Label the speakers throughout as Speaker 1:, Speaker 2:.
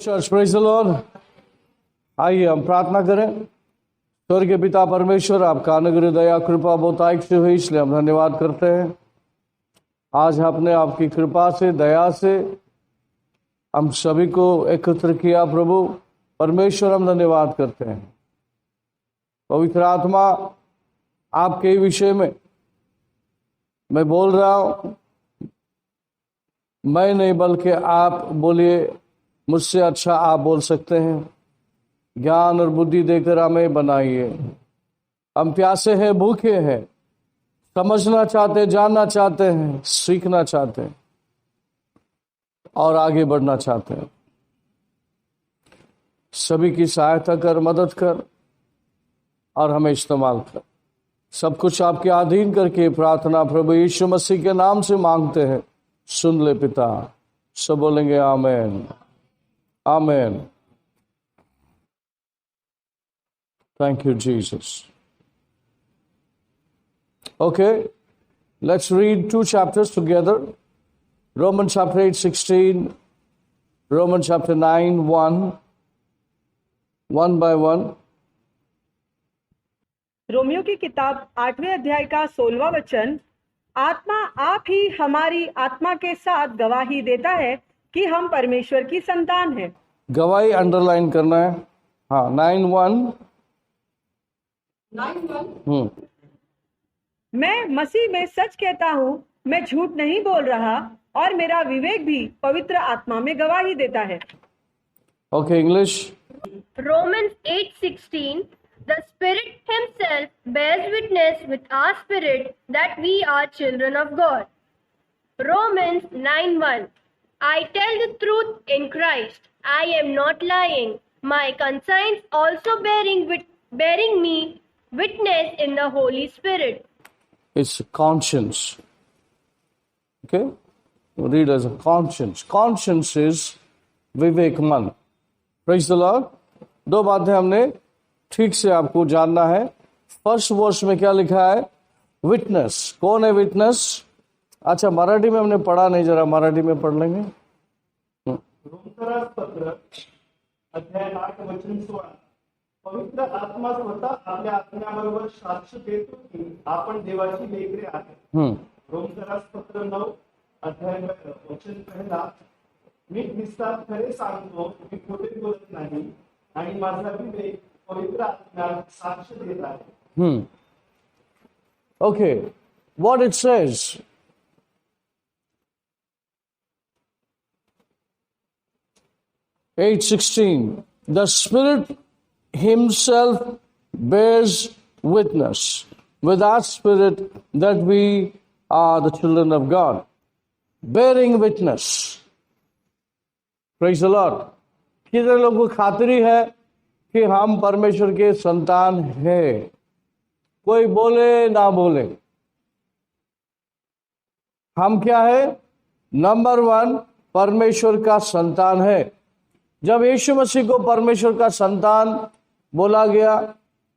Speaker 1: Church praise the Lord. आइए हम प्रार्थना करें। स्वर्गीय पिता परमेश्वर, आपका अनुग्रह दया कृपा बहुतायत से हुई, इसलिए हम धन्यवाद करते हैं। आज आपने आपकी कृपा से दया से हम सभी को एकत्र किया। प्रभु परमेश्वर, हम धन्यवाद करते हैं। पवित्र आत्मा, आपके विषय में मैं बोल रहा हूं, मैं नहीं बल्कि आप बोलिए। मुझसे अच्छा आप बोल सकते हैं। ज्ञान और बुद्धि देकर हमें बनाइए। हम प्यासे हैं, भूखे हैं, समझना चाहते, जानना चाहते हैं, सीखना चाहते हैं और आगे बढ़ना चाहते हैं। सभी की सहायता कर, मदद कर और हमें इस्तेमाल कर। सब कुछ आपके अधीन करके प्रार्थना प्रभु यीशु मसीह के नाम से मांगते हैं। सुन ले पिता। सब बोलेंगे आमीन, आमीन। Thank you, Jesus. Okay, let's read two chapters together. Romans chapter 8, 16, Romans chapter 9, 1, one by one.
Speaker 2: Romeo की किताब 8वें अध्याय का 16वां वचन। आत्मा आप ही हमारी आत्मा के साथ गवाही देता है कि हम परमेश्वर की संतान हैं।
Speaker 1: गवाही अंडरलाइन करना है। हाँ, 9:1।
Speaker 2: मैं मसीह में सच कहता हूँ, मैं झूठ नहीं बोल रहा, और मेरा विवेक भी पवित्र आत्मा में गवाही देता है।
Speaker 1: Okay, English.
Speaker 3: Romans 8:16, the Spirit Himself bears witness with our spirit that we are children of God. Romans 9:1, I tell the truth in Christ, I am not lying. My conscience also bearing me witness in the Holy Spirit.
Speaker 1: It's conscience. Okay? Read as a conscience. Conscience is विवेक मन। Praise the Lord. दो बातें हमने ठीक से आपको जानना है। First verse में क्या लिखा है? विटनेस। कौन है विटनेस? अच्छा, मराठी में हमने पढ़ा नहीं, जरा मराठी में पढ़ लेंगे।
Speaker 4: रोमकरास पत्र अध्याय 8 वचन 16। पवित्र आत्मा स्वतः आपल्या आत्म्याबरोबर साक्ष देतो की आपण देवाची लेकरे आहे। रोमकरास पत्र 9 अध्याय वचन 1। मी ख्रिस्तात खरे सांगतो, मी खोटे बोलत नाही, आणि माझा विवेक पवित्र आत्म्यात साक्ष देत आहे।
Speaker 1: Okay, what it says. Eight 16. The Spirit Himself bears witness with our spirit that we are the children of God. Bearing witness. Praise the Lord. कितने लोगों को खातरी है कि हम परमेश्वर के संतान हैं? कोई बोले ना बोले, हम क्या है? नंबर 1 परमेश्वर का संतान है। जब यीशु मसीह को परमेश्वर का संतान बोला गया,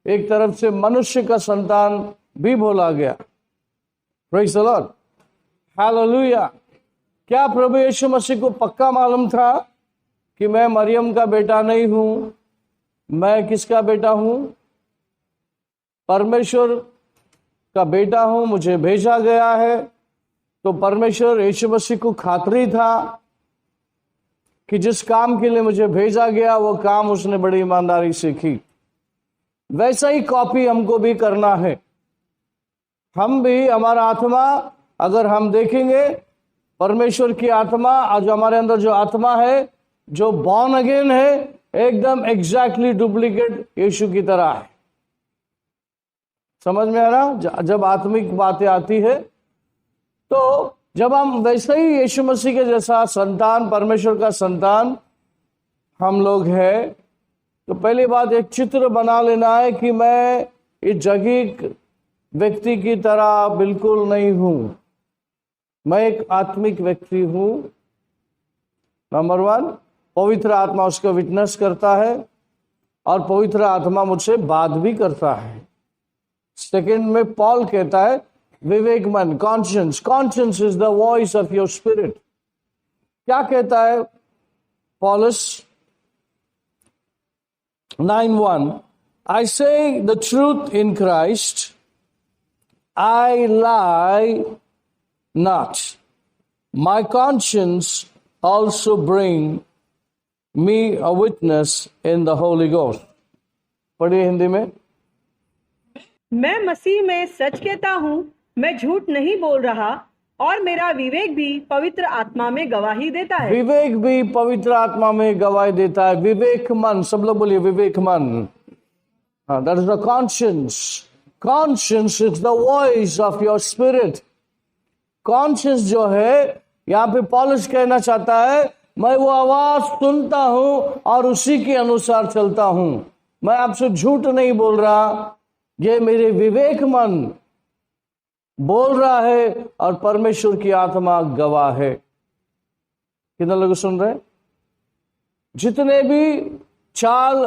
Speaker 1: एक तरफ से मनुष्य का संतान भी बोला गया। Praise the Lord, hallelujah. क्या प्रभु यीशु मसीह को पक्का मालूम था कि मैं मरियम का बेटा नहीं हूं? मैं किसका बेटा हूं? परमेश्वर का बेटा हूं, मुझे भेजा गया है। तो परमेश्वर यीशु मसीह को खातरी था कि जिस काम के लिए मुझे भेजा गया वो काम उसने बड़ी ईमानदारी से की। वैसा ही कॉपी हमको भी करना है। हम भी, हमारा आत्मा, अगर हम देखेंगे परमेश्वर की आत्मा, आज हमारे अंदर जो आत्मा है, जो बॉर्न अगेन है, एकदम एग्जैक्टली डुप्लीकेट यीशु की तरह है। समझ में आ रहा? जब आत्मिक बातें आती है तो जब हम वैसे ही यीशु मसीह के जैसा संतान, परमेश्वर का संतान हम लोग हैं, तो पहली बात एक चित्र बना लेना है कि मैं इस जगह व्यक्ति की तरह बिल्कुल नहीं हूं, मैं एक आत्मिक व्यक्ति हूं। नंबर 1, पवित्र आत्मा उसका विटनेस करता है और पवित्र आत्मा मुझसे बात भी करता है। सेकंड में पॉल कहता है विवेक मन, conscience. Conscience is the voice of your spirit. क्या कहता है पॉलस? 9:1, I say the truth in Christ, I lie not. My conscience also bring me a witness in the Holy Ghost. पढ़िए हिंदी में।
Speaker 2: मैं मसीह में सच कहता हूँ, मैं झूठ नहीं बोल रहा, और मेरा विवेक भी पवित्र आत्मा में गवाही देता है।
Speaker 1: विवेक भी पवित्र आत्मा में गवाही देता है। विवेक मन, सब लोग बोलिए विवेक मन। That is the conscience. Conscience is the voice of your spirit. Conscience जो है, यहाँ पे पौलुस कहना चाहता है, मैं वो आवाज सुनता हूं और उसी के अनुसार चलता हूं। मैं आपसे झूठ नहीं बोल रहा, ये मेरे विवेक मन बोल रहा है और परमेश्वर की आत्मा गवाह है। कितने लोग सुन रहे? जितने भी चाल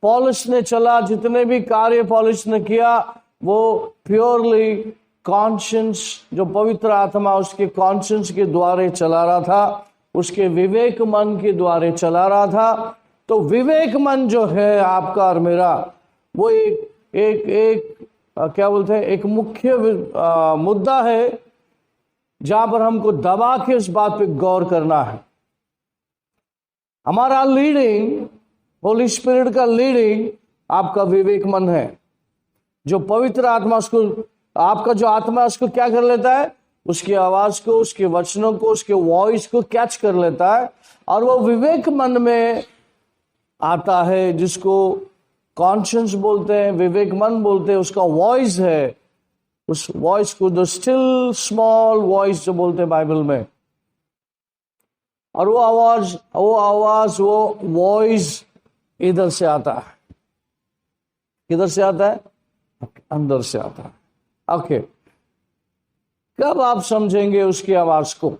Speaker 1: पौलुस ने चला, जितने भी कार्य पौलुस ने किया, वो प्योरली कॉन्शियंस, जो पवित्र आत्मा उसके कॉन्शियंस के द्वारे चला रहा था, उसके विवेक मन के द्वारे चला रहा था। तो विवेक मन जो है आपका और मेरा, वो एक क्या बोलते हैं, एक मुख्य मुद्दा है जहां पर हमको दबा के उस बात पे गौर करना है। हमारा लीडिंग, होली स्पिरिट का लीडिंग आपका विवेक मन है। जो पवित्र आत्मा उसको, आपका जो आत्मा उसको क्या कर लेता है, उसकी आवाज को, उसके वचनों को, उसके वॉइस को कैच कर लेता है और वो विवेक मन में आता है, जिसको कॉन्शियंस बोलते हैं, विवेक मन बोलते हैं। उसका वॉइस है, उस वॉइस को द स्टिल स्मॉल वॉइस जो बोलते हैं बाइबल में। और वो आवाज वो वॉइस इधर से आता है। किधर से आता है? अंदर से आता है। ओके, कब आप समझेंगे उसकी आवाज को?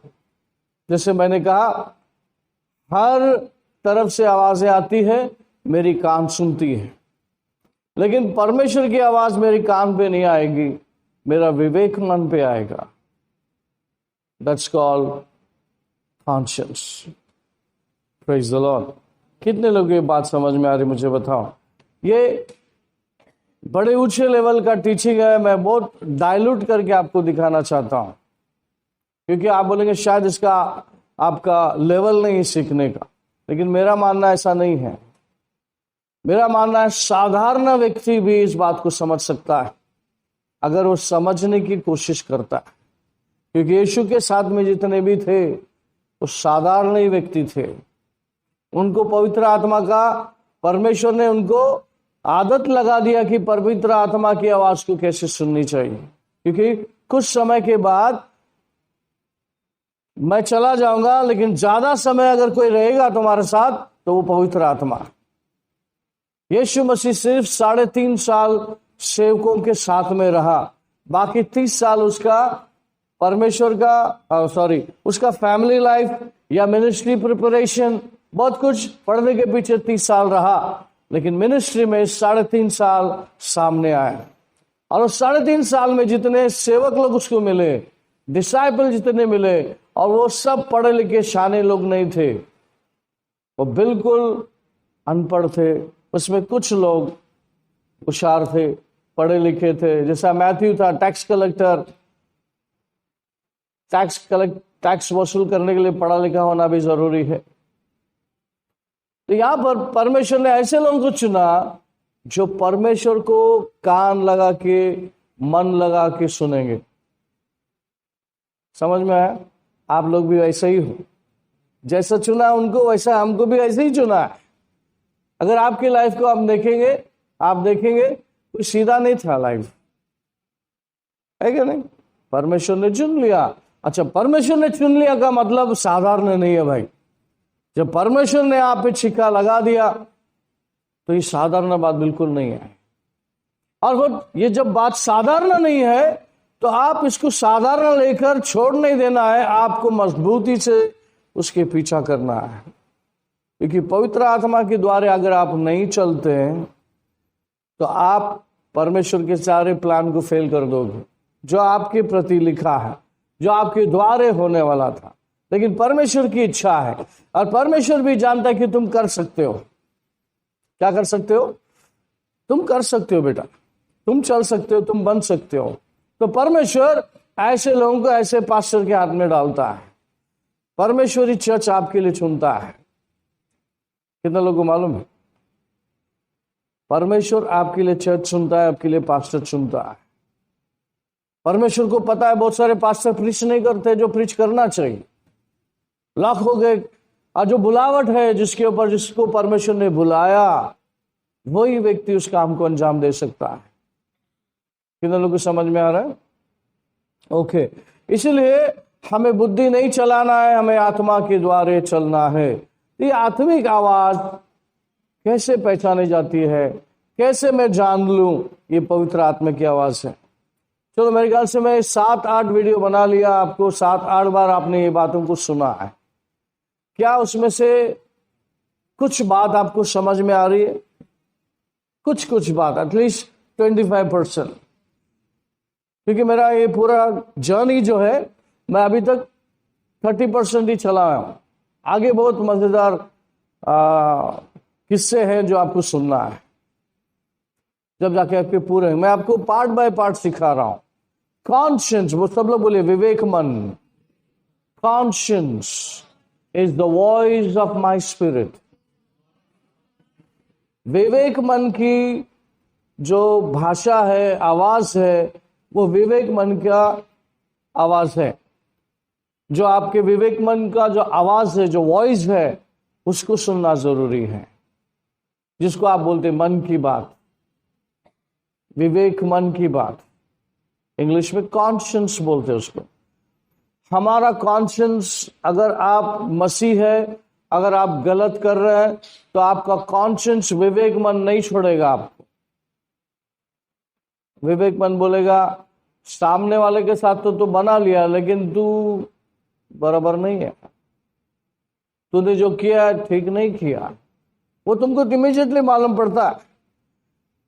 Speaker 1: जैसे मैंने कहा, हर तरफ से आवाजें आती है, मेरी कान सुनती है, लेकिन परमेश्वर की आवाज मेरी कान पे नहीं आएगी, मेरा विवेक मन पे आएगा। That's called conscience. Praise the Lord. कितने लोग ये बात समझ में आ रही, मुझे बताओ। ये बड़े ऊंचे लेवल का टीचिंग है, मैं बहुत डाइल्यूट करके आपको दिखाना चाहता हूं, क्योंकि आप बोलेंगे शायद इसका आपका लेवल नहीं सीखने का, लेकिन मेरा मानना ऐसा नहीं है। मेरा मानना है साधारण व्यक्ति भी इस बात को समझ सकता है अगर वो समझने की कोशिश करता है, क्योंकि यीशु के साथ में जितने भी थे वो साधारण ही व्यक्ति थे। उनको पवित्र आत्मा का, परमेश्वर ने उनको आदत लगा दिया कि पवित्र आत्मा की आवाज को कैसे सुननी चाहिए, क्योंकि कुछ समय के बाद मैं चला जाऊंगा, लेकिन ज्यादा समय अगर कोई रहेगा तुम्हारे साथ तो वो पवित्र आत्मा। यीशु मसीह सिर्फ 3.5 साल सेवकों के साथ में रहा, बाकी 30 साल उसका परमेश्वर का उसका फैमिली लाइफ या मिनिस्ट्री प्रिपरेशन, बहुत कुछ पढ़ने के पीछे 30 साल रहा, लेकिन मिनिस्ट्री में 3.5 साल सामने आए। और उस 3.5 साल में जितने सेवक लोग उसको मिले, डिसाइपल जितने मिले, और वो सब पढ़े लिखे शाने लोग नहीं थे, वो बिल्कुल अनपढ़ थे। उसमें कुछ लोग होशियार थे, पढ़े लिखे थे, जैसा मैथ्यू था, टैक्स कलेक्टर। टैक्स वसूल करने के लिए पढ़ा लिखा होना भी जरूरी है। तो यहां पर परमेश्वर ने ऐसे लोगों को चुना जो परमेश्वर को कान लगा के, मन लगा के सुनेंगे। समझ में आया? आप लोग भी वैसे ही हो, जैसा चुना उनको वैसा हमको भी ऐसे ही चुना है। अगर आपकी लाइफ को आप देखेंगे कोई सीधा नहीं था लाइफ, है क्या नहीं? परमेश्वर ने चुन लिया। अच्छा, परमेश्वर ने चुन लिया का मतलब साधारण नहीं है भाई। जब परमेश्वर ने आप पे छिक्का लगा दिया तो ये साधारण बात बिल्कुल नहीं है। और वो ये जब बात साधारण नहीं है तो आप इसको साधारण लेकर छोड़ नहीं देना है, आपको मजबूती से उसके पीछा करना है। क्योंकि पवित्र आत्मा के द्वारे अगर आप नहीं चलते हैं तो आप परमेश्वर के सारे प्लान को फेल कर दोगे, जो आपके प्रति लिखा है, जो आपके द्वारे होने वाला था। लेकिन परमेश्वर की इच्छा है और परमेश्वर भी जानता है कि तुम कर सकते हो। क्या कर सकते हो? तुम कर सकते हो बेटा, तुम चल सकते हो, तुम बन सकते हो। तो परमेश्वर ऐसे लोगों को ऐसे पास्टर के हाथ में डालता है। परमेश्वरी चर्च आपके लिए चुनता है। कितना लोगों को मालूम है? परमेश्वर आपके लिए चर्च चुनता है, आपके लिए पास्टर चुनता है। परमेश्वर को पता है बहुत सारे पास्टर प्रीच नहीं करते जो प्रीच करना चाहिए। लाखों के और जो बुलावट है जिसके ऊपर, जिसको परमेश्वर ने बुलाया, वही व्यक्ति उस काम को अंजाम दे सकता है। कितने लोगों को समझ में आ रहा है? ओके, इसलिए हमें बुद्धि नहीं चलाना है, हमें आत्मा के द्वारे चलना है। ये आत्मिक आवाज कैसे पहचानी जाती है, कैसे मैं जान लूं ये पवित्र आत्मा की आवाज है? चलो, मेरे ख्याल से मैं 7-8 वीडियो बना लिया, आपको 7-8 बार आपने ये बातों को सुना है। क्या उसमें से कुछ बात आपको समझ में आ रही है? कुछ बात, एटलीस्ट 25%। क्योंकि मेरा ये पूरा जर्नी जो है, मैं अभी तक 30% ही चला हूं। आगे बहुत मजेदार किस्से हैं जो आपको सुनना है, जब जाके आपके पूरे। मैं आपको पार्ट बाय पार्ट सिखा रहा हूं। कॉन्शियंस, वो सब लोग बोले विवेक मन। Conscience is the voice of my spirit. विवेक मन की जो भाषा है, आवाज है, वो विवेक मन का आवाज है। जो आपके विवेक मन का जो आवाज है, जो वॉइस है, उसको सुनना जरूरी है, जिसको आप बोलते मन की बात, विवेक मन की बात। इंग्लिश में कॉन्शियंस बोलते हैं उसको। हमारा कॉन्शियंस, अगर आप मसीह है, अगर आप गलत कर रहे हैं, तो आपका कॉन्शियंस विवेक मन नहीं छोड़ेगा आपको। विवेक मन बोलेगा सामने वाले के साथ तो बना लिया, लेकिन तू बराबर नहीं है, तूने जो किया है ठीक नहीं किया। वो तुमको इमीडिएटली मालूम पड़ता है।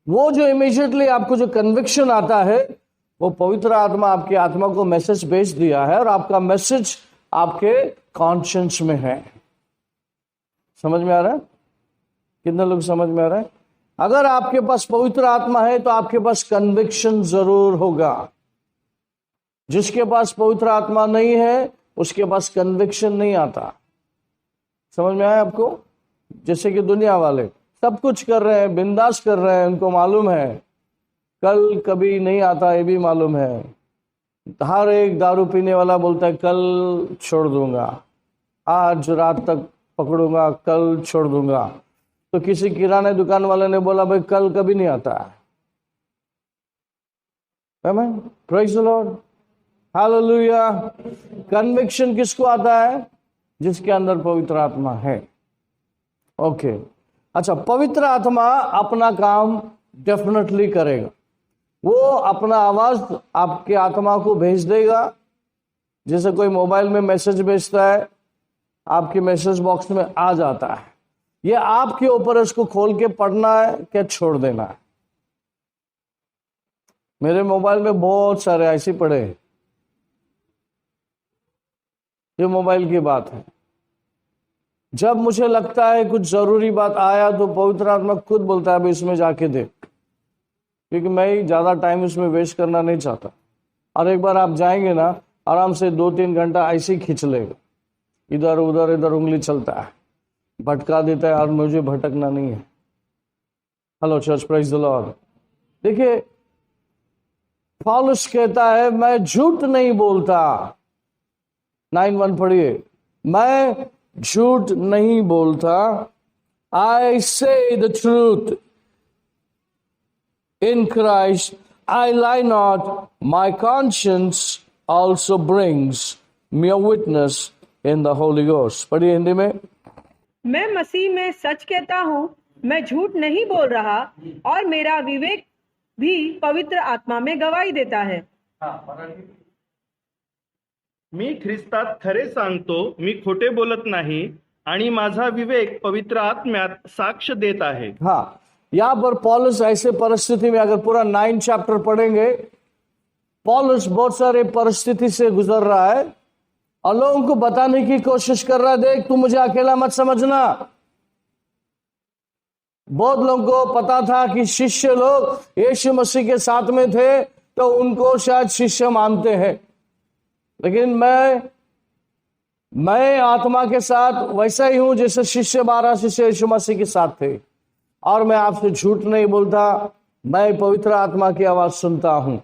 Speaker 1: वो जो इमीडिएटली आपको जो कन्विक्शन आता है, वो पवित्र आत्मा आपकी आत्मा को मैसेज भेज दिया है, और आपका मैसेज आपके कॉन्शियंस में है। समझ में आ रहा है? कितने लोग समझ में आ रहा है? अगर आपके पास पवित्र आत्मा है तो आपके पास कन्विक्शन जरूर होगा। जिसके पास पवित्र आत्मा नहीं है, उसके पास कन्विक्शन नहीं आता। समझ में आया आपको? जैसे कि दुनिया वाले सब कुछ कर रहे हैं, बिंदास कर रहे हैं, उनको मालूम है कल कभी नहीं आता, ये भी मालूम है। हर एक दारू पीने वाला बोलता है कल छोड़ दूंगा, आज रात तक पकड़ूंगा, कल छोड़ दूंगा। तो किसी किराने दुकान वाले ने बोला भाई कल कभी नहीं आता है। आमीन, praise the Lord, hallelujah. Conviction किसको आता है? जिसके अंदर पवित्र आत्मा है। ओके, अच्छा, पवित्र आत्मा अपना काम डेफिनेटली करेगा। वो अपना आवाज आपके आत्मा को भेज देगा। जैसे कोई मोबाइल में मैसेज भेजता है, आपके मैसेज बॉक्स में आ जाता है। ये आपके ऊपर इसको खोल के पढ़ना है क्या छोड़ देना है। मेरे मोबाइल में बहुत सारे ऐसे पड़े हैं। ये मोबाइल की बात है। जब मुझे लगता है कुछ जरूरी बात आया तो पवित्र आत्मा खुद बोलता है अभी इसमें जाके देख, क्योंकि मैं ज्यादा टाइम इसमें वेस्ट करना नहीं चाहता। और एक बार आप जाएंगे ना, आराम से 2-3 घंटा ऐसे ही खींच लेगा। इधर उधर इधर उंगली चलता है, भटका देता है, और मुझे भटकना नहीं है। Hello church, praise the Lord. देखिए, पौलुस कहता है मैं झूठ नहीं बोलता। 9:1 पढ़िए, मैं झूठ नहीं बोलता। आई से the truth in Christ, I lie not, my conscience also brings me a witness in the Holi ghost. पढ़िए हिंदी में।
Speaker 2: मैं मसीह में सच कहता हूँ, मैं झूठ नहीं बोल रहा, और मेरा विवेक भी पवित्र आत्मा में गवाही देता है।
Speaker 4: मी ख्रिस्तात खरे सांगतो, मी खोटे बोलत नाही, आणि माझा विवेक पवित्र आत्म्यात साक्ष देत आहे।
Speaker 1: हाँ, यहां पर पौलुस ऐसे परिस्थिति में, अगर पूरा 9 चैप्टर पढ़ेंगे, पौलुस बहुत सारे परिस्थिति से गुजर रहा है और लोगों को बताने की कोशिश कर रहा है, देख तू मुझे अकेला मत समझना, बहुत लोगों को पता था कि शिष्य लोग यीशु मसीह के साथ में थे तो उनको शायद शिष्य मानते हैं, लेकिन मैं आत्मा के साथ वैसा ही हूं जैसे शिष्य 12 शिष्य यीशु मसीह के साथ थे। और मैं आपसे झूठ नहीं बोलता, मैं पवित्र आत्मा की आवाज सुनता हूं,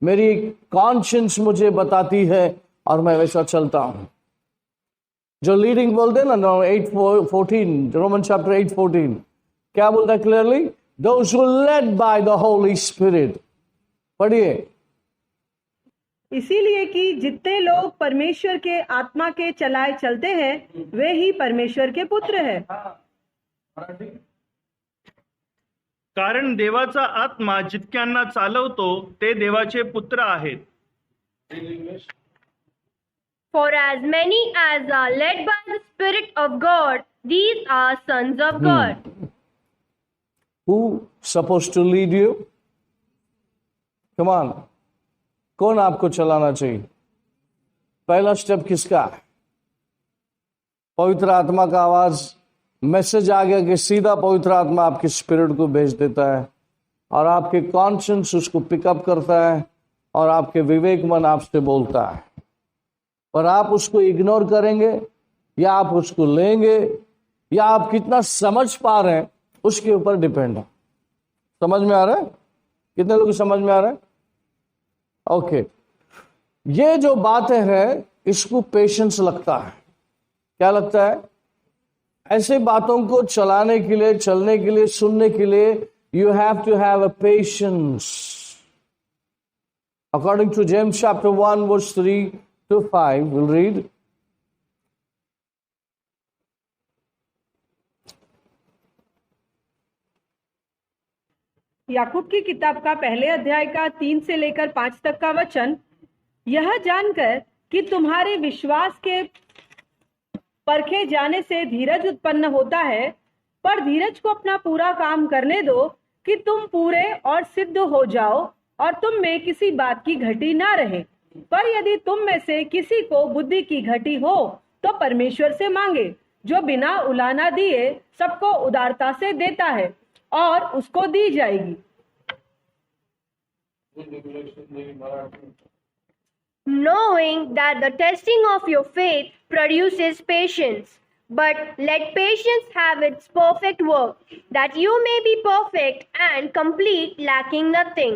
Speaker 1: मेरी कॉन्शियंस मुझे बताती है और मैं वैसा चलता हूं। जो लीडिंग बोलते हैं ना 8:14, रोमन चैप्टर 8:14, क्या बोलता है clearly? Those who led by the Holi spirit. पढ़िए।
Speaker 2: इसीलिए कि जितने लोग परमेश्वर के आत्मा के चलाए चलते हैं वे ही परमेश्वर के पुत्र हैं।
Speaker 4: कारण देवाचा आत्मा जितक्यांना चालवतो ते देवाचे पुत्र आहेत.
Speaker 3: For as many as are led by the Spirit of God, these are sons of God.
Speaker 1: Who supposed to lead you? Come on. कौन आपको चलाना चाहिए? पहला स्टेप किसका? पवित्र आत्मा का आवाज, मैसेज आ गया कि सीधा पवित्र आत्मा आपके स्पिरिट को भेज देता है और आपके कॉन्शियंस उसको पिकअप करता है और आपके विवेक मन आपसे बोलता है, और आप उसको इग्नोर करेंगे या आप उसको लेंगे या आप कितना समझ पा रहे हैं उसके ऊपर डिपेंड है। समझ में आ रहा है? कितने लोग समझ में आ रहा है? ओके। ये जो बातें हैं इसको पेशेंस लगता है। क्या लगता है? ऐसे बातों को चलाने के लिए, चलने के लिए, सुनने के लिए you have to have a patience. According to James chapter 1 verse 3 to 5, we'll read.
Speaker 2: Yakub की किताब का पहले अध्याय का 3 से लेकर 5 तक का वचन, यह जानकर कि तुम्हारे विश्वास के परखे जाने से धीरज उत्पन्न होता है, पर धीरज को अपना पूरा काम करने दो कि तुम पूरे और सिद्ध हो जाओ और तुम में किसी बात की घटी ना रहे। पर यदि तुम में से किसी को बुद्धि की घटी हो तो परमेश्वर से मांगे, जो बिना उलाना दिए सबको उदारता से देता है और उसको दी जाएगी।
Speaker 3: Knowing that the testing of your faith produces patience, but let patience have its perfect work, that you may be perfect and complete, lacking nothing.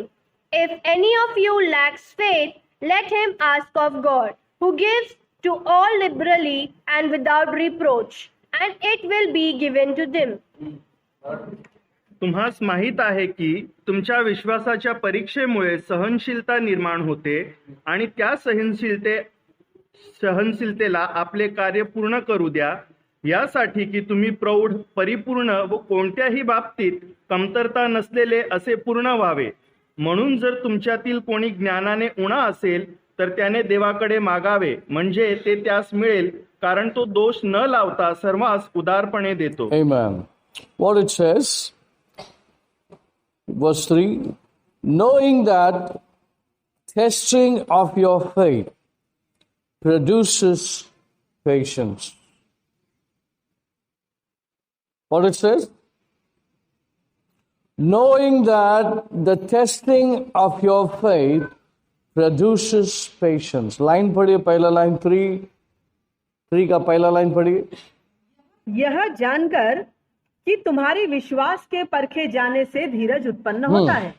Speaker 3: If any of you lacks faith, let him ask of God, who gives to all liberally and without reproach, and it will be given to them.
Speaker 4: तुम्हास माहित आहे की तुमच्या विश्वासाच्या परीक्षेमुळे सहनशीलता निर्माण होते आणि त्या सहनशीलतेला आपले कार्य पूर्ण करू द्या, यासाठी की तुम्ही प्रौढ, परिपूर्ण व कोणत्याही बाबतीत कमतरता नसलेले असे पूर्ण व्हावे. म्हणून जर तुमच्यातील कोणी ज्ञानाने उणा असेल तर त्याने देवाकडे मागावे, म्हणजे ते त्यास मिळेल, कारण तो दोष न लावता सर्वांस उदारपणे देतो.
Speaker 1: Amen. What it says, verse 3, knowing that testing of your faith produces patience. What it says? Knowing that the testing of your faith produces patience. Line पढ़िए, पहला लाइन 3 का पहला लाइन पढ़िए।
Speaker 2: यह जानकर कि तुम्हारे विश्वास के परखे जाने से धीरज उत्पन्न होता है।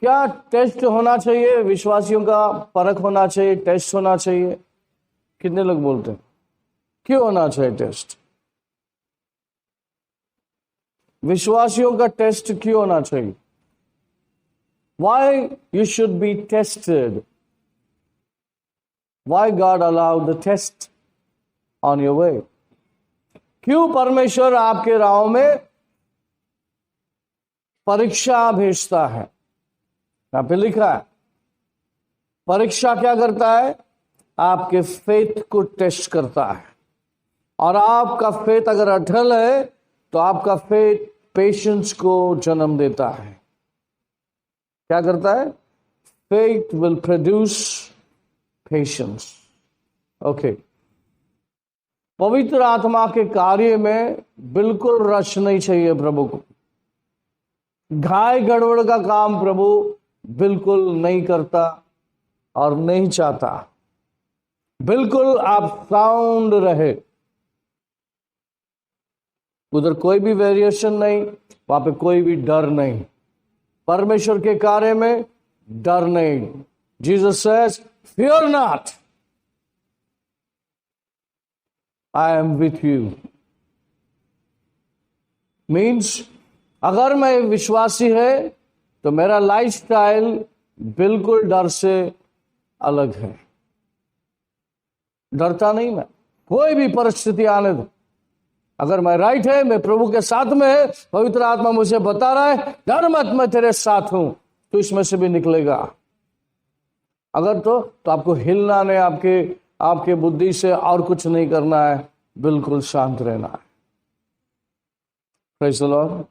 Speaker 1: क्या टेस्ट होना चाहिए? विश्वासियों का परख होना चाहिए, टेस्ट होना चाहिए। कितने लोग बोलते हैं? क्यों होना चाहिए टेस्ट? विश्वासियों का टेस्ट क्यों होना चाहिए? Why you should be tested? Why God allowed the test on your way? क्यों परमेश्वर आपके राह में परीक्षा भेजता है? यहाँ पे लिखा है, परीक्षा क्या करता है? आपके फेथ को टेस्ट करता है, और आपका फेथ अगर अटल है तो आपका फेथ पेशेंस को जन्म देता है। क्या करता है? Faith will produce patience. Okay, पवित्र आत्मा के कार्य में बिल्कुल रस नहीं चाहिए प्रभु को। घाय गड़बड़ का काम प्रभु बिल्कुल नहीं करता और नहीं चाहता। बिल्कुल आप साउंड रहे, उधर कोई भी वेरिएशन नहीं, वहां पे कोई भी डर नहीं, परमेश्वर के कार्य में डर नहीं। Jesus says fear not, I am with you. Means अगर मैं विश्वासी है तो मेरा लाइफस्टाइल बिल्कुल डर से अलग है। डरता नहीं मैं, कोई भी परिस्थिति आने दो। अगर मैं राइट है, मैं प्रभु के साथ में है, पवित्र आत्मा मुझे बता रहा है डर मत, मैं तेरे साथ हूं, तो इसमें से भी निकलेगा। अगर तो आपको हिलना नहीं, आपके बुद्धि से और कुछ नहीं करना है, बिल्कुल शांत रहना है। Praise the Lord.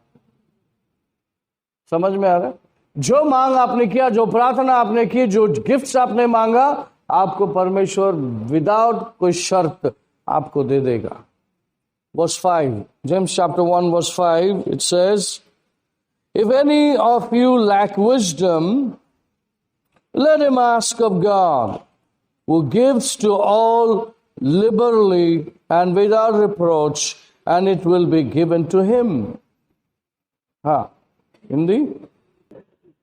Speaker 1: समझ में आ रहा है? जो मांग आपने किया, जो प्रार्थना आपने की, जो गिफ्ट्स आपने मांगा, आपको परमेश्वर विदाउट कोई शर्त आपको दे देगा। Verse 5, James chapter 1 verse 5, it says, if any of you lack wisdom, let him ask of God, who gives to all liberally and without reproach, and it will be given to him. हाँ, हिंदी?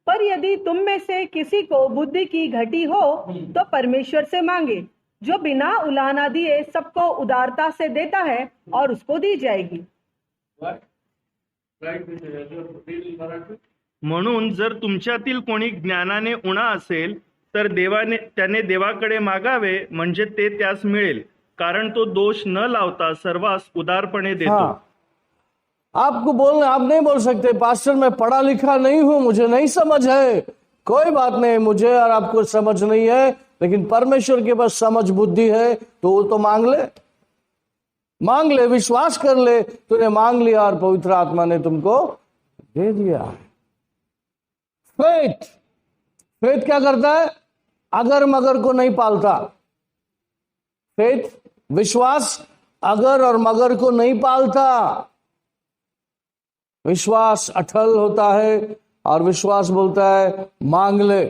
Speaker 2: पर यदि तुम में से किसी को बुद्धि की घटी हो तो परमेश्वर से मांगे, जो बिना उलाहना दिए सबको उदारता से देता है, और उसको दी जाएगी।
Speaker 4: म्हणून जर तुमच्यातील कोणी ज्ञानाने उणा असेल तर त्याने देवाकडे मागावे, म्हणजे ते त्यास मिळेल, कारण तो दोष न लावता सर्वांस उदारपणे देतो।
Speaker 1: हाँ, आपको बोलना, आप नहीं बोल सकते पास्टर मैं पढ़ा लिखा नहीं हूं, मुझे नहीं समझ है। कोई बात नहीं, मुझे और आपको समझ नहीं है, लेकिन परमेश्वर के पास समझ बुद्धि है, तो वो तो मांग ले, विश्वास कर ले, तूने मांग लिया और पवित्र आत्मा ने तुमको दे दिया। फेथ क्या करता है? अगर मगर को नहीं पालता। फेथ, विश्वास अगर और मगर को नहीं पालता। विश्वास अटल होता है और विश्वास बोलता है मांग ले,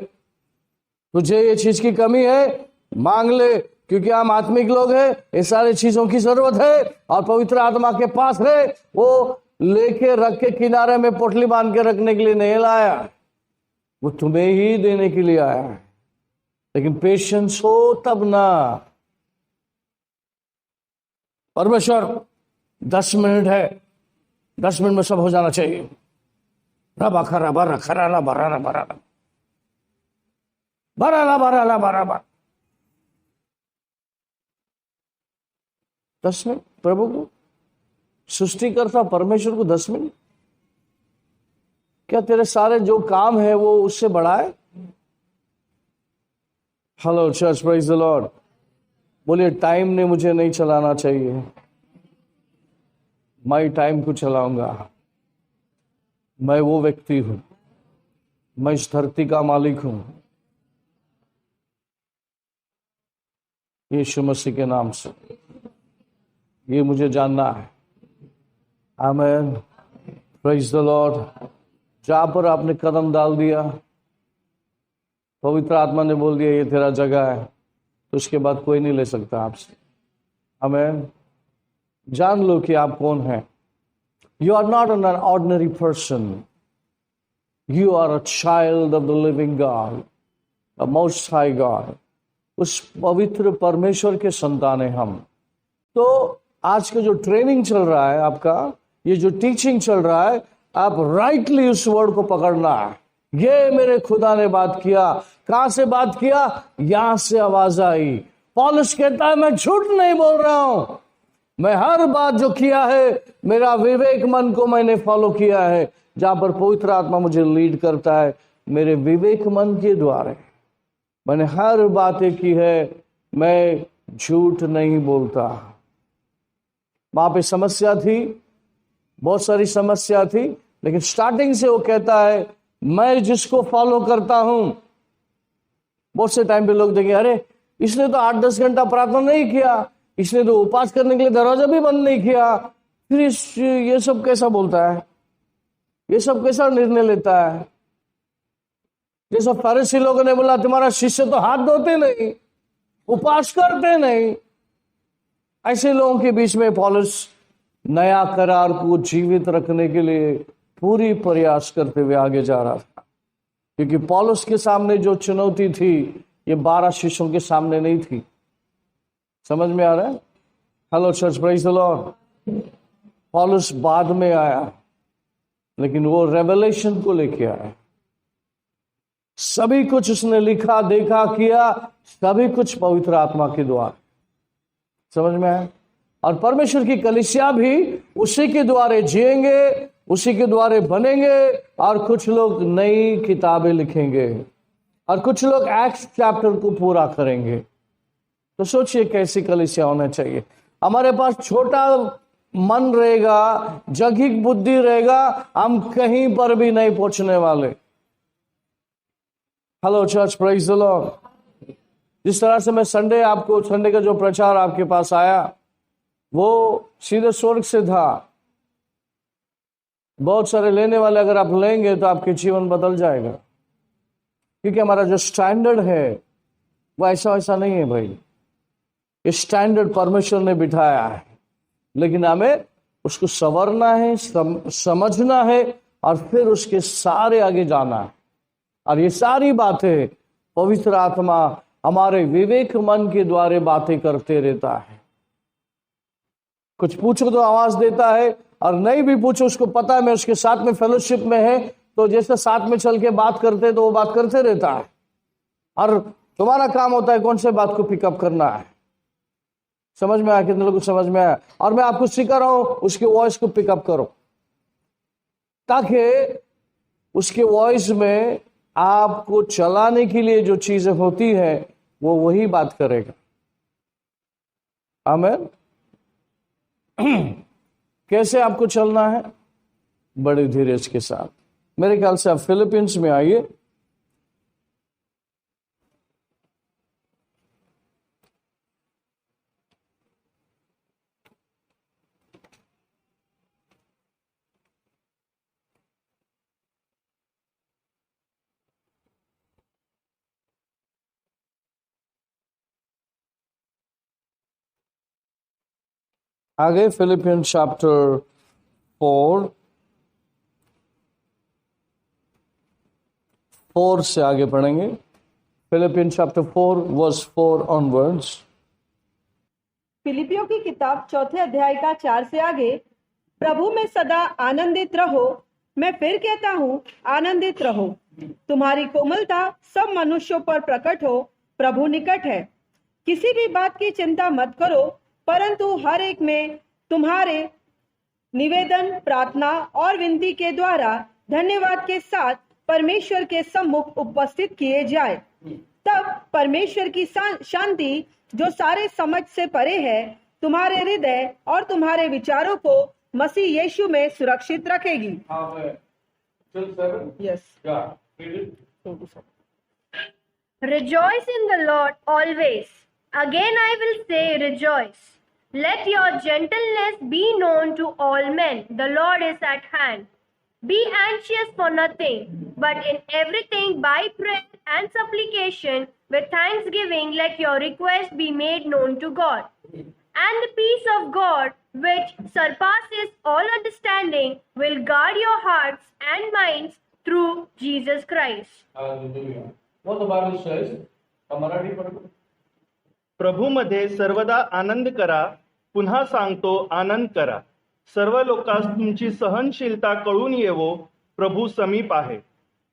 Speaker 1: तुझे ये चीज की कमी है, मांग ले, क्योंकि हम आत्मिक लोग हैं, ये सारी चीजों की जरूरत है और पवित्र आत्मा के पास है। वो लेके रख के किनारे में पोटली बांध के रखने के लिए नहीं लाया, वो तुम्हें ही देने के लिए आया है। लेकिन पेशेंस हो तब ना। परमेश्वर 10 मिनट है, 10 मिनट में सब हो जाना चाहिए। रबा खरा बरा खरा बराना बराना बराना बराना बराबर 10 मिनट प्रभु को, सृष्टिकर्ता परमेश्वर को 10 मिनट? क्या तेरे सारे जो काम है वो उससे बड़ा है? Hello church, praise the Lord. बोलिए टाइम ने मुझे नहीं चलाना चाहिए, मैं टाइम को चलाऊंगा। मैं वो व्यक्ति हूं, मैं इस धरती का मालिक हूं, यीशु मसीह के नाम से। ये मुझे जानना है। आमीन, प्रेज द लॉर्ड। जहां पर आपने कदम डाल दिया, पवित्र आत्मा ने बोल दिया ये तेरा जगह है, तो उसके बाद कोई नहीं ले सकता आपसे। आमीन। जान लो कि आप कौन हैं। You are not an ordinary person, you are a child of the living God, a most high God. उस पवित्र परमेश्वर के संतान हैं हम। तो आज का जो ट्रेनिंग चल रहा है आपका, ये जो टीचिंग चल रहा है, आप राइटली उस वर्ड को पकड़ना है। ये मेरे खुदा ने बात किया। कहां से बात किया? यहां से आवाज आई। पौलुस कहता है मैं झूठ नहीं बोल रहा हूं, मैं हर बात जो किया है, मेरा विवेक मन को मैंने फॉलो किया है। जहां पर पवित्र आत्मा मुझे लीड करता है, मेरे विवेक मन के द्वारा मैंने हर बातें की है, मैं झूठ नहीं बोलता। वहां पे समस्या थी, बहुत सारी समस्या थी, लेकिन स्टार्टिंग से वो कहता है मैं जिसको फॉलो करता हूं। बहुत से टाइम पे लोग देखें अरे इसने तो 8-10 घंटा प्रार्थना नहीं किया, इसने तो उपवास करने के लिए दरवाजा भी बंद नहीं किया, फिर ये सब कैसा बोलता है, ये सब कैसा निर्णय लेता है? जैसा फरीसी लोगों ने बोला तुम्हारा शिष्य तो हाथ धोते नहीं, उपवास करते नहीं, ऐसे लोगों के बीच में पौलुस नया करार को जीवित रखने के लिए पूरी प्रयास करते हुए आगे जा रहा था। क्योंकि पौलुस के सामने जो चुनौती थी ये 12 शिष्यों के सामने नहीं थी। समझ में आ रहा है? Hello church, praise the Lord. पौलुस बाद में आया, लेकिन वो रेवलेशन को लेके आया। सभी कुछ उसने लिखा, देखा, किया, सभी कुछ पवित्र आत्मा के द्वारा। समझ में आया? और परमेश्वर की कलीसिया भी उसी के द्वारे जिएंगे, उसी के द्वारे बनेंगे, और कुछ लोग नई किताबें लिखेंगे, और कुछ लोग एक्ट्स चैप्टर को पूरा करेंगे। तो सोचिए कैसी कलीसिया होना चाहिए। हमारे पास छोटा मन रहेगा, जगिक बुद्धि रहेगा, हम कहीं पर भी नहीं पहुंचने वाले। Hello church, praise the Lord. जिस तरह से मैं संडे का जो प्रचार आपके पास आया वो सीधे स्वर्ग से था। बहुत सारे लेने वाले अगर आप लेंगे तो आपके जीवन बदल जाएगा, क्योंकि हमारा जो स्टैंडर्ड है वो ऐसा वैसा नहीं है भाई। ये स्टैंडर्ड परमेश्वर ने बिठाया है, लेकिन हमें उसको संवरना है, समझना है, और फिर उसके सारे आगे जाना है। और ये सारी बातें पवित्र आत्मा हमारे विवेक मन के द्वारा बातें करते रहता है। कुछ पूछो तो आवाज देता है, और नहीं भी पूछो उसको पता है मैं उसके साथ में फेलोशिप में है, तो जैसे साथ में चल के बात करते तो वो बात करते रहता है। और तुम्हारा काम होता है कौन से बात को पिकअप करना है। समझ में आया? कितने लोगों को समझ में आया? और मैं आपको सिखा रहा हूं उसके वॉइस को पिकअप करो, ताकि उसके वॉइस में आपको चलाने के लिए जो चीजें होती है वो वही बात करेगा। आमीन। कैसे आपको चलना है? बड़े धीरज के साथ। मेरे ख्याल से आप फिलीपींस में आइए। आगे फिलिपियंस चैप्टर 4 से आगे पढ़ेंगे। Philippians chapter 4 verse 4 onwards.
Speaker 2: फिलिपियों की किताब 4 अध्याय का 4 से आगे। प्रभु में सदा आनंदित रहो। मैं फिर कहता हूँ आनंदित रहो। तुम्हारी कोमलता सब मनुष्यों पर प्रकट हो। प्रभु निकट है। किसी भी बात की चिंता मत करो, परंतु हर एक में तुम्हारे निवेदन, प्रार्थना और विनती के द्वारा धन्यवाद के साथ परमेश्वर के सम्मुख उपस्थित किए जाए। तब परमेश्वर की शांति जो सारे समझ से परे है तुम्हारे हृदय और तुम्हारे विचारों को मसीह यीशु में सुरक्षित रखेगी।
Speaker 3: Rejoice in the Lord always. Again I will say rejoice. Let your gentleness be known to all men. The Lord is at hand. Be anxious for nothing, but in everything by prayer and supplication with thanksgiving let your request be made known to God. And the peace of God, which surpasses all understanding, will guard your hearts and minds through Jesus Christ.
Speaker 1: Hallelujah. What the Bible says, Marathi पढ़ो।
Speaker 4: प्रभूमध्ये सर्वदा आनंद करा, पुन्हा सांगतो आनंद करा। सर्व लोकांस तुमची सहनशीलता कळून येवो, प्रभू समीप आहे।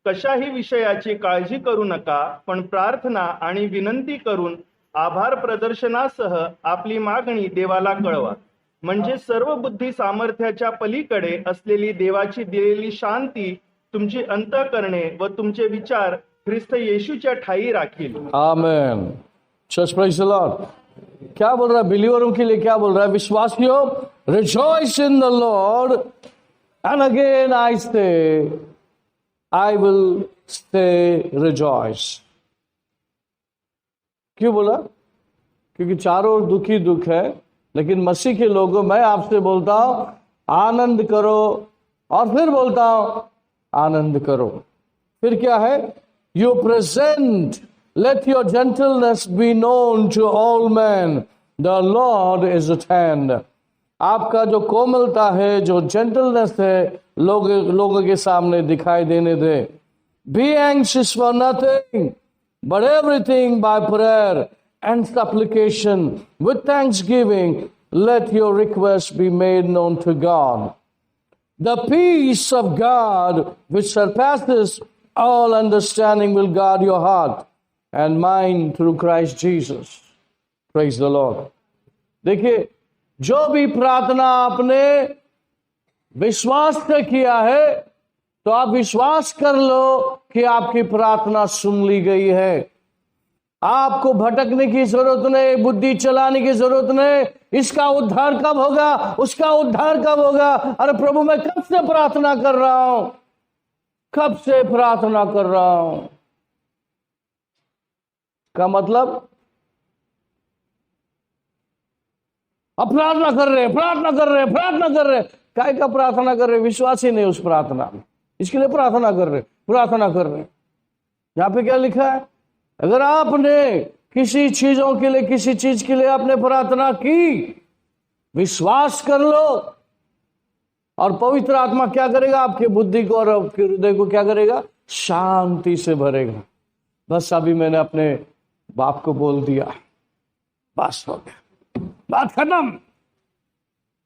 Speaker 4: कशाही विषयाची काळजी करू नका, पण प्रार्थना आणि विनंती करून आभार प्रदर्शनासह आपली मागणी देवाला कळवा। म्हणजे सर्व बुद्धी सामर्थ्याच्या पलीकडे असलेली देवाची दिलेली शांती तुमची अंतःकरणे व तुमचे विचार ख्रिस्त येशूच्या ठाई राखील।
Speaker 1: आमेन। Church, praise the Lord. क्या बोल रहा है बिलीवरों के लिए? क्या बोल रहा है? विश्वासियों, rejoice in the Lord. And again I will say rejoice. क्यों बोला? क्योंकि चारों ओर दुख ही दुख है। लेकिन मसीह के लोगों, मैं आपसे बोलता हूं आनंद करो, और फिर बोलता हूं आनंद करो। फिर क्या है? You present, let your gentleness be known to all man, the Lord is at hand. आपका जो कोमलता है, जो जेंटलनेस है, लोगों के सामने दिखाई देने दे। Be anxious for nothing but everything by prayer and supplication with thanksgiving let your requests be made known to God. The peace of God which surpasses all understanding will guard your heart and mind through Christ Jesus. Praise the Lord. देखिए, जो भी प्रार्थना आपने विश्वास से किया है, तो आप विश्वास कर लो कि आपकी प्रार्थना सुन ली गई है। आपको भटकने की जरूरत नहीं, बुद्धि चलाने की जरूरत नहीं। इसका उद्धार कब होगा, उसका उद्धार कब होगा? अरे प्रभु, मैं कब से प्रार्थना कर रहा हूं, कब से प्रार्थना कर रहा हूं। का मतलब अब प्रार्थना कर रहे, प्रार्थना कर रहे, प्रार्थना कर रहे। काय का प्रार्थना कर रहे? विश्वास ही नहीं उस प्रार्थना में, इसके लिए प्रार्थना कर रहे, प्रार्थना कर रहे। यहां पे क्या लिखा है? अगर आपने किसी चीजों के लिए, किसी चीज के लिए आपने प्रार्थना की, विश्वास कर लो, और पवित्र आत्मा क्या करेगा? आपके बुद्धि को और आपके हृदय को क्या करेगा? शांति से भरेगा। बस अभी मैंने अपने बाप को बोल दिया, बस हो गया, बात खत्म।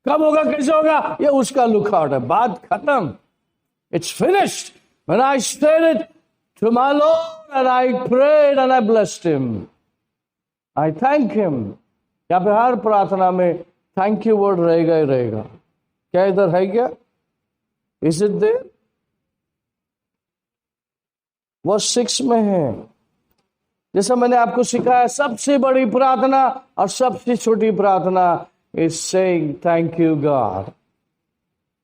Speaker 1: कब होगा, कैसे होगा, ये उसका लुकआउट है। बात खत्म, it's finished. When I said it to my Lord and I prayed and I blessed him, I thank him. यहाँ पे हर प्रार्थना में थैंक यू वर्ड रहेगा ही रहेगा। क्या इधर है क्या? Is it there? वर्स 6 में है। जैसा मैंने आपको सिखाया, सबसे बड़ी प्रार्थना और सबसे छोटी प्रार्थना is saying thank you God.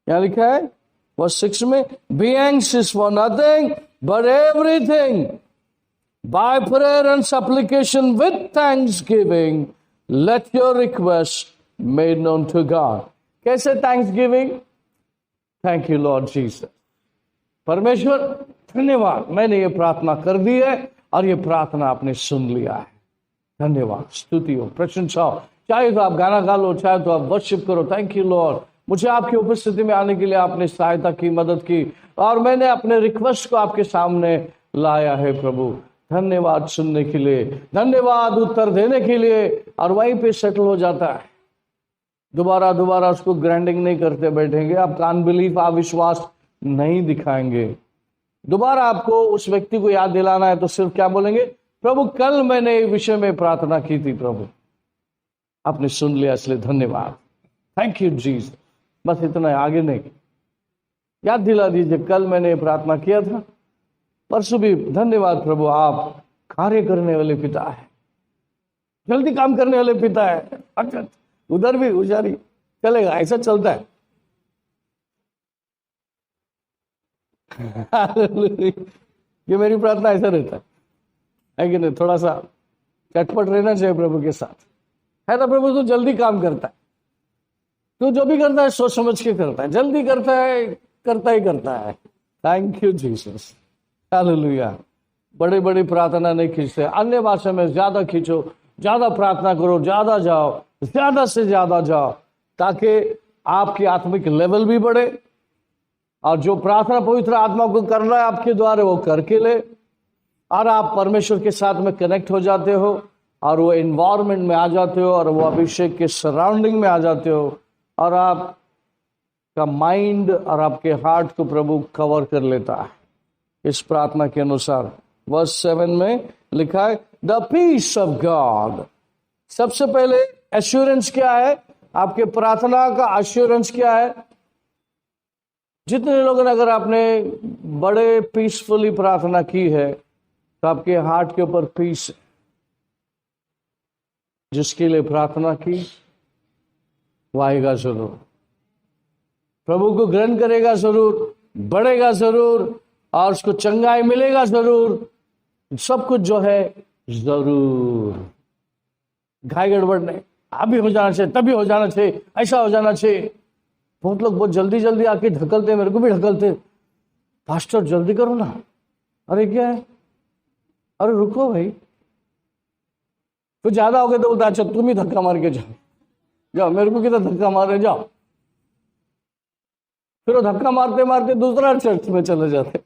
Speaker 1: यहाँ लिखा है वर्स 6 में, be anxious for nothing but everything by prayer and supplication with thanksgiving let your requests made known to God. कैसे thanksgiving? Thank you Lord Jesus. परमेश्वर धन्यवाद, मैंने ये प्रार्थना कर दी है और ये प्रार्थना आपने सुन लिया है। धन्यवाद, स्तुति हो, प्रशंसा हो। चाहे तो आप गाना गा लो, चाहे तो आप वर्शिप करो। थैंक यू लॉर्ड, मुझे आपकी उपस्थिति में आने के लिए आपने सहायता की, मदद की, और मैंने अपने रिक्वेस्ट को आपके सामने लाया है। प्रभु धन्यवाद सुनने के लिए, धन्यवाद उत्तर देने के लिए, और वहीं पे सेटल हो जाता है। दोबारा दोबारा उसको ग्राइंडिंग नहीं करते बैठेंगे, आप अनबिलीफ, आप विश्वास नहीं दिखाएंगे। दोबारा आपको उस व्यक्ति को याद दिलाना है तो सिर्फ क्या बोलेंगे? प्रभु कल मैंने इस विषय में प्रार्थना की थी, प्रभु आपने सुन लिया, इसलिए धन्यवाद, थैंक यू जीसस। बस इतना है, आगे नहीं। याद दिला दीजिए, कल मैंने प्रार्थना किया था, परसों भी। धन्यवाद प्रभु, आप कार्य करने वाले पिता है, जल्दी काम करने वाले पिता है। अच्छा, उधर भी उजारी चलेगा, ऐसा चलता है। ये मेरी प्रार्थना ऐसा रहता है कि नहीं? थोड़ा सा चटपट रहना चाहिए प्रभु के साथ, है ना? प्रभु तो जल्दी काम करता है, तो जो भी करता है सोच समझ के करता है, जल्दी करता है, करता ही करता है। Thank you Jesus, hallelujah. बड़े बड़ी प्रार्थना नहीं खींचते, अन्य भाषा में ज्यादा खींचो, ज्यादा प्रार्थना करो, ज्यादा जाओ, ज्यादा से ज्यादा जाओ, ताकि आपकी आत्मिक लेवल भी बढ़े, और जो प्रार्थना पवित्र आत्मा को करना है आपके द्वारा वो करके ले, और आप परमेश्वर के साथ में कनेक्ट हो जाते हो, और वो एनवायरनमेंट में आ जाते हो, और वो अभिषेक के सराउंडिंग में आ जाते हो, और आपका माइंड और आपके हार्ट को प्रभु कवर कर लेता है। इस प्रार्थना के अनुसार वर्स 7 में लिखा है, द पीस ऑफ गॉड। सबसे पहले एश्योरेंस क्या है? आपके प्रार्थना का एश्योरेंस क्या है? जितने लोगों ने, अगर आपने बड़े पीसफुली प्रार्थना की है, तो आपके हार्ट के ऊपर पीस है। जिसके लिए प्रार्थना की वो आएगा जरूर, प्रभु को ग्रहण करेगा जरूर, बढ़ेगा जरूर, और उसको चंगाई मिलेगा जरूर, सब कुछ जो है जरूर। घाय गड़बड़ नहीं, अभी हो जाना चाहिए, तभी हो जाना चाहिए, ऐसा हो जाना चाहिए। बहुत लोग बहुत जल्दी जल्दी आके ढकलते, मेरे को भी ढकलते, पास्टर जल्दी करो ना। अरे क्या है, अरे रुको भाई, तो ज्यादा हो गए तो बोलता अच्छा तुम ही धक्का मार के जाओ, जाओ मेरे को कितना धक्का मार रहे जाओ। फिर वो धक्का मारते मारते दूसरा चर्च में चले जाते,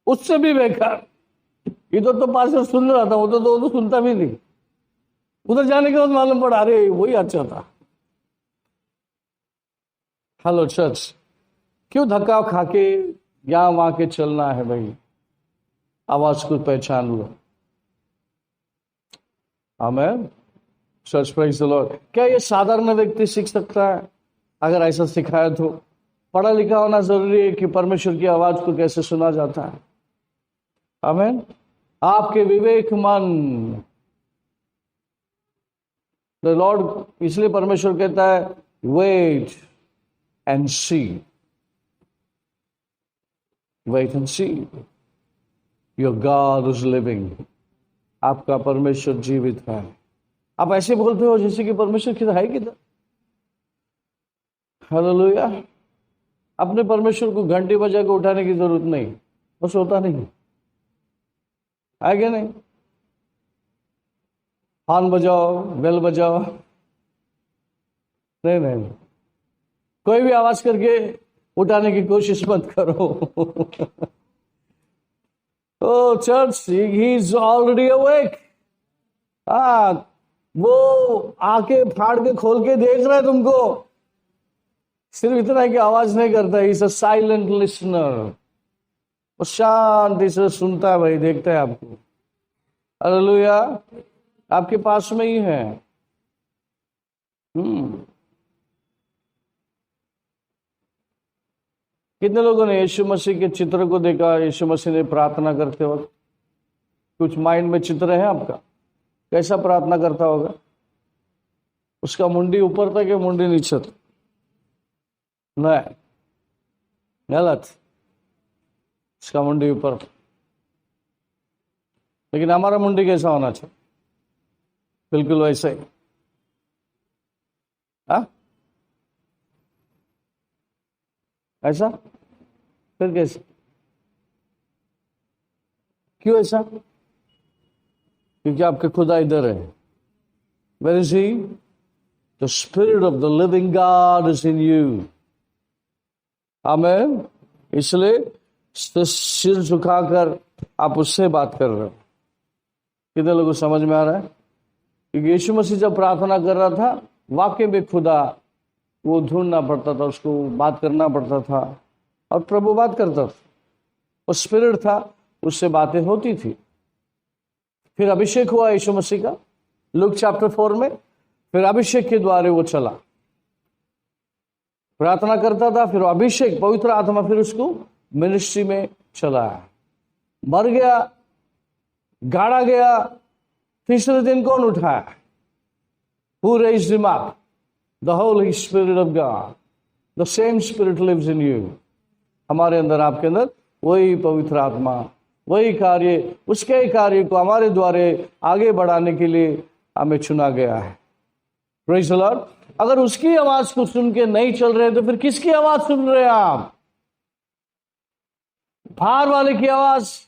Speaker 1: उससे भी बेकार। इधर तो पास्टर सुन रहा था, उधर तो सुनता भी नहीं। उधर जाने के बाद मालूम पड़ा अरे वही अच्छा था। हेलो चर्च, क्यों धक्का खा के यहां वहां के चलना है भाई? आवाज को पहचान लो। आमेन। Church praise the Lord. क्या ये साधारण व्यक्ति सीख सकता है? अगर ऐसा सिखाया तो पढ़ा लिखा होना जरूरी है कि परमेश्वर की आवाज को कैसे सुना जाता है। आमेन। आपके विवेक मन, द लॉर्ड, इसलिए परमेश्वर कहता है wait and see, wait and see your God is living. आपका परमेश्वर जीवित है। आप ऐसे बोलते हो जैसे कि परमेश्वर किधर है, किधर? हालेलुया। अपने परमेश्वर को घंटी बजा के उठाने की जरूरत नहीं, वो सोता नहीं है क्या? नहीं, हॉर्न बजाओ, बेल बजाओ, नहीं नहीं, कोई भी आवाज करके उठाने की कोशिश मत करो। O church, he is already awake. हाँ, वो आके फाड़ के खोल के देख रहा है तुमको। सिर्फ इतना है कि आवाज नहीं करता, इज अ साइलेंट लिसनर। वो शांति से सुनता है भाई, देखता है आपको। हालेलुया। आपके पास में ही है। कितने लोगों ने यीशु मसीह के चित्र को देखा? यीशु मसीह ने प्रार्थना करते वक्त कुछ माइंड में चित्र है आपका? कैसा प्रार्थना करता होगा? उसका मुंडी ऊपर तक है, मुंडी नीचे तक? नहीं, गलत। उसका मुंडी ऊपर तक। लेकिन हमारा मुंडी कैसा होना चाहिए? बिल्कुल वैसा ही। हाँ, ऐसा? फिर कैसे? क्यों ऐसा? क्योंकि आपके खुदा इधर है। Where is he? The Spirit of the living God is in you. आमेन। इसलिए सिर झुकाकर आप उससे बात कर रहे हो। कितने लोगों को समझ में आ रहा है? क्योंकि यीशु मसीह जब प्रार्थना कर रहा था, वाकई में खुदा वो ढूंढना पड़ता था, उसको बात करना पड़ता था, और प्रभु बात करता था। वो स्पिरिट था, उससे बातें होती थी। फिर अभिषेक हुआ यीशु मसीह का, लूक चैप्टर 4 में। फिर अभिषेक के द्वारे वो चला, प्रार्थना करता था, फिर अभिषेक, पवित्र आत्मा फिर उसको मिनिस्ट्री में चला। मर गया, गाड़ा गया, तीसरे दिन कौन उठाया? Who raised him up? The Holy Spirit of God. The same Spirit lives in you. हमारे अंदर, आपके अंदर वही पवित्र आत्मा, वही कार्य, उसके कार्य को हमारे द्वारे आगे बढ़ाने के लिए हमें चुना गया है। Praise the Lord. अगर उसकी आवाज को सुन के नहीं चल रहे तो फिर किसकी आवाज सुन रहे हैं आप? बाहर वाले की आवाज।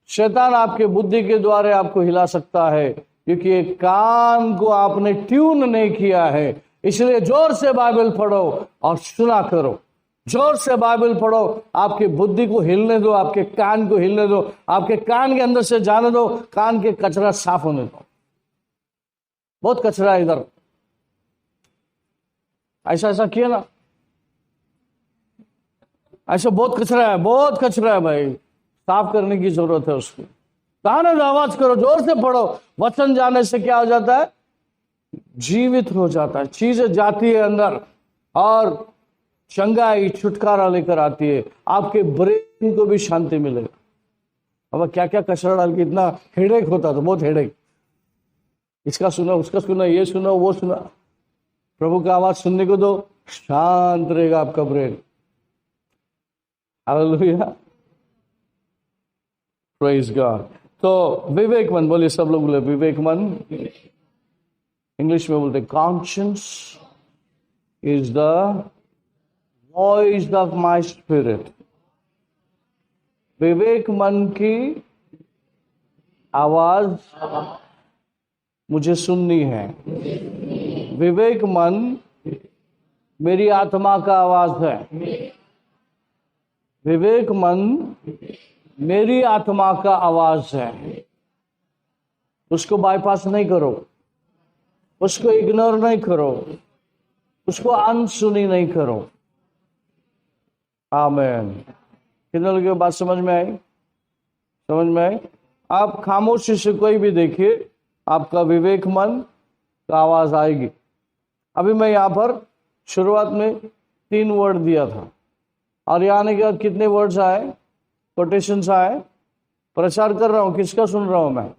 Speaker 1: शैतान आपके बुद्धि के द्वारे आपको हिला सकता है, क्योंकि एक कान को आपने ट्यून नहीं किया है। इसलिए जोर से बाइबल पढ़ो और सुना करो। जोर से बाइबल पढ़ो, आपकी बुद्धि को हिलने दो, आपके कान को हिलने दो, आपके कान के अंदर से जाने दो, कान के कचरा साफ होने दो। बहुत कचरा है इधर। ऐसा ऐसा किया ना, ऐसा बहुत कचरा है, बहुत कचरा है भाई, साफ करने की जरूरत है उसको। कान में आवाज करो, जोर से पढ़ो। वचन जाने से क्या हो जाता है? जीवित हो जाता है, चीजें जाती है अंदर और चंगाई, छुटकारा लेकर आती है। आपके ब्रेन को भी शांति मिलेगा। अब क्या क्या कचरा डाल के इतना हेडेक होता था, बहुत हेडेक। इसका सुना, उसका सुना, ये सुना, वो सुना। प्रभु का आवाज सुनने को दो, शांत रहेगा आपका ब्रेन। Hallelujah, praise God. तो विवेकमन, बोलिए सब लोग बोले विवेकमन। इंग्लिश में बोलते conscience is the voice of my spirit. विवेक मन की आवाज मुझे सुननी है। विवेक मन मेरी आत्मा का आवाज है। विवेक मन मेरी आत्मा का आवाज है। उसको बाईपास नहीं करो, उसको इग्नोर नहीं करो, उसको अनसुनी नहीं करो। आमेन। कितने लोगों की बात समझ में आई? समझ में आई? आप खामोशी से कोई भी देखिए, आपका विवेक मन का आवाज आएगी। अभी मैं यहाँ पर शुरुआत में 3 वर्ड दिया था और यहाँ आने के बाद कितने वर्ड्स आए, कोटेशंस आए। प्रचार कर रहा हूँ, किसका सुन रहा हूँ मैं?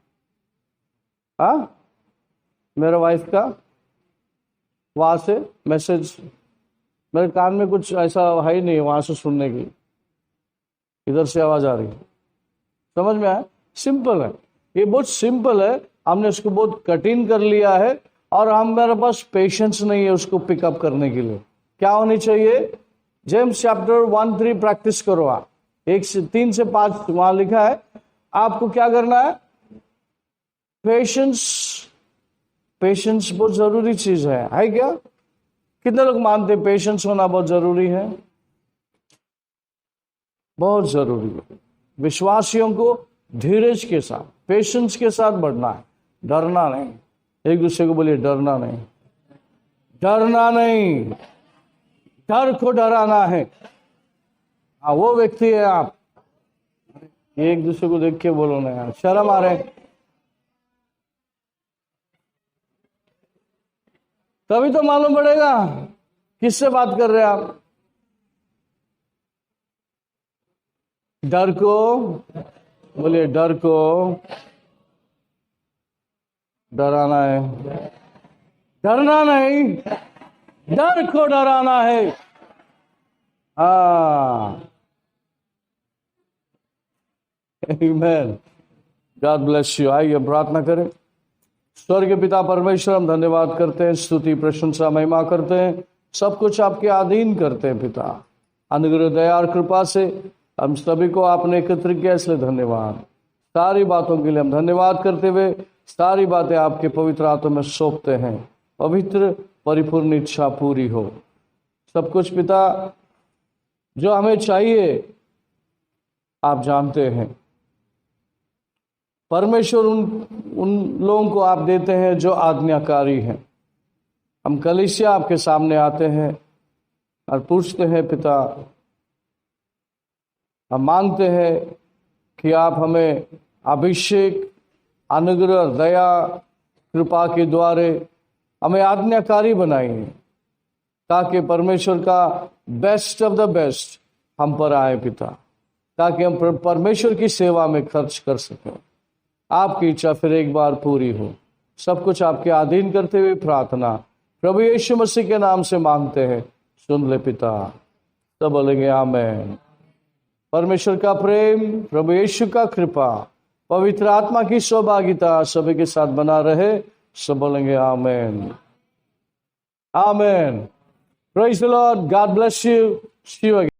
Speaker 1: हाँ, मेरे वाइफ का। वहां से मैसेज, मेरे कान में कुछ ऐसा है ही नहीं वहां से सुनने की, इधर से आवाज आ रही है। समझ में आया? सिंपल है, ये बहुत सिंपल है। हमने इसको बहुत कठिन कर लिया है और मेरे पास पेशेंस नहीं है उसको पिकअप करने के लिए। क्या होनी चाहिए? जेम्स चैप्टर 1-3 प्रैक्टिस करो आप। 1-3 से 5 वहां लिखा है। आपको क्या करना है? पेशेंस। पेशेंस बहुत जरूरी चीज है क्या? कितने लोग मानते हैं पेशेंस होना बहुत जरूरी है? बहुत जरूरी है। विश्वासियों को धीरज के साथ, पेशेंस के साथ बढ़ना है, डरना नहीं। एक दूसरे को बोलिए डरना नहीं, डरना नहीं, डर को डराना है। हाँ, वो व्यक्ति है आप। एक दूसरे को देख के बोलो ना यार, शर्म आ रहे। तभी तो मालूम पड़ेगा किससे बात कर रहे हैं आप। डर को बोलिए, डर को डराना है, डरना नहीं, डर को डराना है। आमीन। God bless you. आइए प्रार्थना करें। स्वर्ग पिता परमेश्वर, हम धन्यवाद करते हैं, स्तुति प्रशंसा महिमा करते हैं, सब कुछ आपके अधीन करते हैं पिता। अनुग्रह दया और कृपा से हम सभी को आपने एकत्र किया, इसलिए धन्यवाद। सारी बातों के लिए हम धन्यवाद करते हुए सारी बातें आपके पवित्र हाथों में सौंपते हैं। पवित्र परिपूर्ण इच्छा पूरी हो। सब कुछ पिता जो हमें चाहिए आप जानते हैं। परमेश्वर उन लोगों को आप देते हैं जो आज्ञाकारी हैं। हम कलीसिया आपके सामने आते हैं और पूछते हैं पिता, हम मांगते हैं कि आप हमें अभिषेक, अनुग्रह, दया, कृपा के द्वारे हमें आज्ञाकारी बनाइए, ताकि परमेश्वर का बेस्ट ऑफ द बेस्ट हम पर आए पिता, ताकि हम परमेश्वर की सेवा में खर्च कर सकें। आपकी इच्छा फिर एक बार पूरी हो। सब कुछ आपके अधीन करते हुए प्रार्थना प्रभु यीशु मसीह के नाम से मांगते हैं, सुन ले पिता। सब बोलेंगे आमेन। परमेश्वर का प्रेम, प्रभु यीशु का कृपा, पवित्र आत्मा की सौभाग्यता सभी के साथ बना रहे। सब बोलेंगे आमेन, आमेन। Praise the Lord. God bless you. See you again.